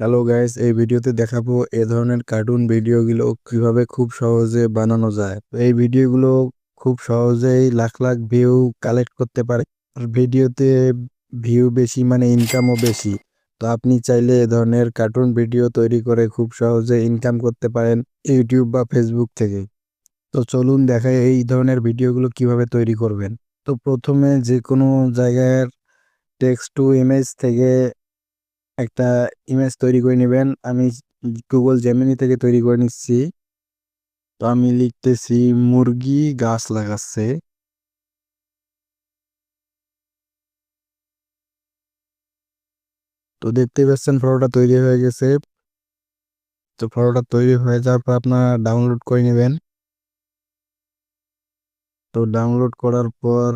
Hello guys, এই ভিডিওতে দেখাবো এ ধরনের কার্টুন ভিডিওগুলো কিভাবে খুব সহজে বানানো যায়। তো এই ভিডিওগুলো খুব সহজেই লাখ লাখ ভিউ কালেক্ট করতে পারে। আর ভিডিওতে ভিউ বেশি মানে ইনকামও বেশি। তো আপনি চাইলে এ ধরনের কার্টুন ভিডিও তৈরি করে খুব সহজে ইনকাম করতে পারেন ইউটিউব বা ফেসবুক থেকে। তো চলুন দেখাই এই ধরনের ভিডিওগুলো কিভাবে তৈরি করবেন। তো প্রথমে যে কোনো জায়গার টেক্সট টু ইমেজ থেকে একটা ইমেজ তৈরি করে নেবেন। আমি গুগল জেমিনি থেকে তৈরি করে নিচ্ছি। তো আমি লিখতেছি মুরগি গাছ লাগাচ্ছে। তো দেখতে পাচ্ছেন ফটোটা তৈরি হয়ে গেছে। তো ফটোটা তৈরি হয়ে যাওয়ার পর আপনারা ডাউনলোড করে নেবেন। তো ডাউনলোড করার পর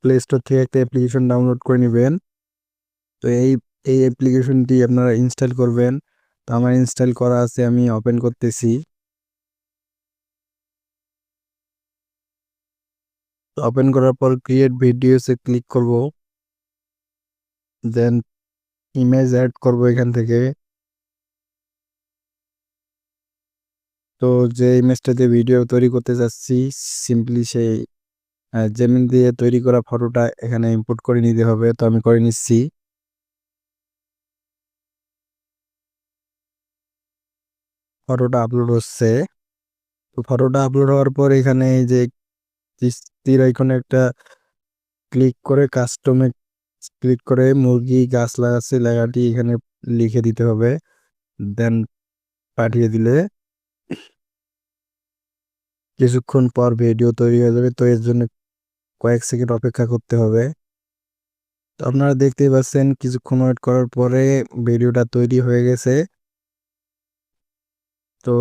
প্লে স্টোর থেকে একটা অ্যাপ্লিকেশন ডাউনলোড করে নেবেন। তো এই অ্যাপ্লিকেশনটি আপনারা ইনস্টল করবেন। তো আমার ইনস্টল করা আছে, আমি ওপেন করতেছি। তো ওপেন করার পর ক্রিয়েট ভিডিওসে ক্লিক করব, দেন ইমেজ অ্যাড করব এখান থেকে। তো যে ইমেজটা দিয়ে ভিডিও তৈরি করতে যাচ্ছি, সিম্পলি সেই জেমিনি দিয়ে তৈরি করা ফটোটা এখানে ইম্পোর্ট করে নিতে হবে। তো আমি করে নিচ্ছি। ফটোটা আপলোড হচ্ছে। তো ফটোটা আপলোড হওয়ার পর এখানে এই যে তীর আইকনে একটা ক্লিক করে কাস্টমে ক্লিক করে মুরগি গাছ লাগাচ্ছে লেখাটি এখানে লিখে দিতে হবে। দেন পাঠিয়ে দিলে কিছুক্ষণ পর ভিডিও তৈরি হয়ে যাবে। তো এর জন্য কয়েক সেকেন্ড অপেক্ষা করতে হবে। তো আপনারা দেখতেই পাচ্ছেন কিছুক্ষণ ওয়েট করার পরে ভিডিওটা তৈরি হয়ে গেছে। তো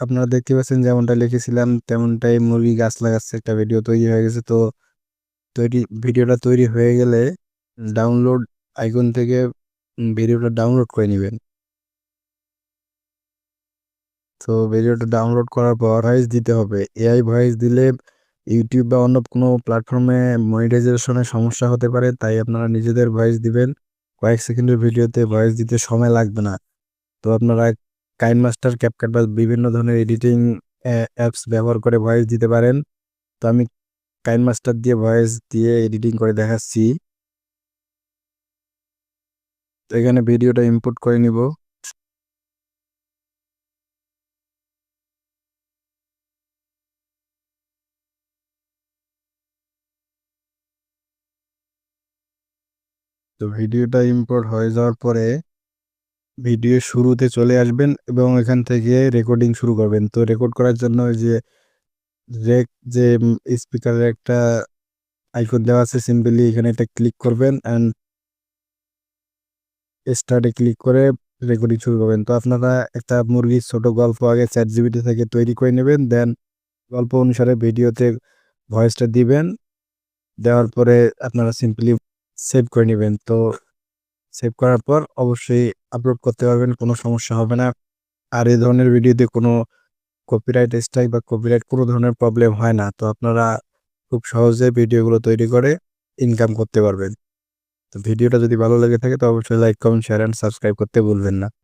আপনারা দেখতে পাচ্ছেন যেমনটা লিখেছিলাম তেমনটাই মুরগি গাছ লাগাচ্ছে একটা ভিডিও তৈরি হয়ে গেছে। তো ভিডিওটা তৈরি হয়ে গেলে ডাউনলোড আইকন থেকে ভিডিওটা ডাউনলোড করে নেবেন। তো ভিডিওটা ডাউনলোড করার পর ভয়েস দিতে হবে। এআই ভয়েস দিলে ইউটিউব বা অন্য কোনো প্ল্যাটফর্মে মনিটাইজেশনের সমস্যা হতে পারে, তাই আপনারা নিজেদের ভয়েস দিবেন। কয়েক সেকেন্ডের ভিডিওতে ভয়েস দিতে সময় লাগবে না। তো আপনারা কাইনমাস্টার, ক্যাপকাট বা বিভিন্ন ধরনের এডিটিং অ্যাপস ব্যবহার করে ভয়েস দিতে পারেন। তো আমি কাইনমাস্টার দিয়ে ভয়েস দিয়ে এডিটিং করে দেখাচ্ছি। তো এখানে ভিডিওটা ইম্পোর্ট করে নিব। তো ভিডিওটা ইম্পোর্ট হয়ে যাওয়ার পরে ভিডিও শুরুতে চলে আসবেন এবং এখান থেকে রেকর্ডিং শুরু করবেন। তো রেকর্ড করার জন্য ওই যে রেক যে স্পিকারের একটা আইকন দেওয়া আছে, সিম্পলি এখানে একটা ক্লিক করবেন অ্যান্ড স্টার্টে ক্লিক করে রেকর্ডিং শুরু করবেন। তো আপনারা একটা মুরগির ছোট গল্প আগে চ্যাটজিপিটি থেকে তৈরি করে নেবেন। দেন গল্প অনুসারে ভিডিওতে ভয়েসটা দিবেন। দেওয়ার পরে আপনারা সিম্পলি সেভ করে নেবেন। তো সেভ করার পর অবশ্যই আপলোড করতে পারবেন, কোনো সমস্যা হবে না। আর এই ধরনের ভিডিওতে কোনো কপিরাইট স্ট্রাইক বা কপিরাইট কোনো ধরনের প্রবলেম হয় না। তো আপনারা খুব সহজে ভিডিওগুলো তৈরি করে ইনকাম করতে পারবেন। তো ভিডিওটা যদি ভালো লেগে থাকে তো অবশ্যই like, comment, share and subscribe করতে ভুলবেন না।